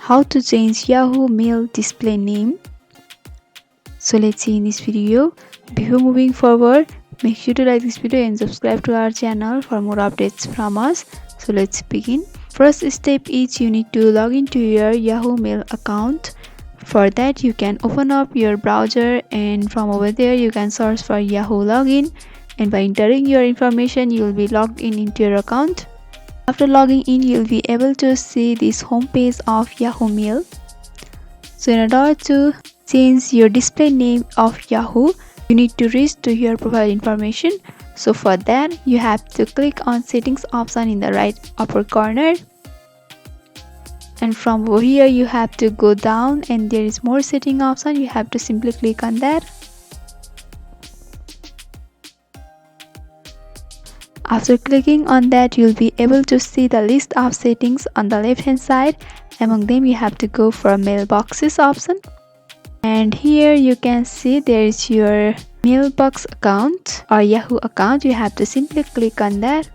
How to change Yahoo Mail display name. So let's see in this video. Before moving forward, make sure to like this video and subscribe to our channel for more updates from us. So let's begin. First step is you need to log into your Yahoo Mail account. For that, you can open up your browser, and from over there you can search for Yahoo login, and by entering your information you will be logged in into your account. After logging in, you'll be able to see this home page of Yahoo Mail. So in order to change your display name of Yahoo, you need to reach to your profile information. So for that, you have to click on settings option in the right upper corner. And from over here, you have to go down and there is more setting option. You have to simply click on that. After clicking on that, you'll be able to see the list of settings on the left hand side. Among them, you have to go for mailboxes option. And here you can see there is your mailbox account or Yahoo account. You have to simply click on that.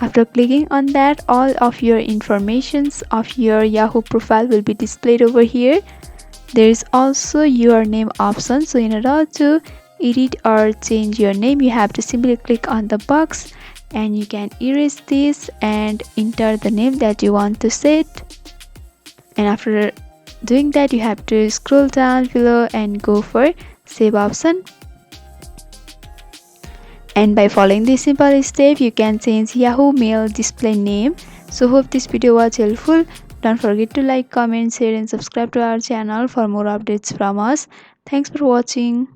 After clicking on that, all of your informations of your Yahoo profile will be displayed over here. There is also your name option. So in order to edit or change your name, you have to simply click on the box and you can erase this and enter the name that you want to set. And after doing that, you have to scroll down below and go for save option. And by following this simple step, you can change Yahoo Mail display name. So hope this video was helpful. Don't forget to like, comment, share and subscribe to our channel for more updates from us. Thanks for watching.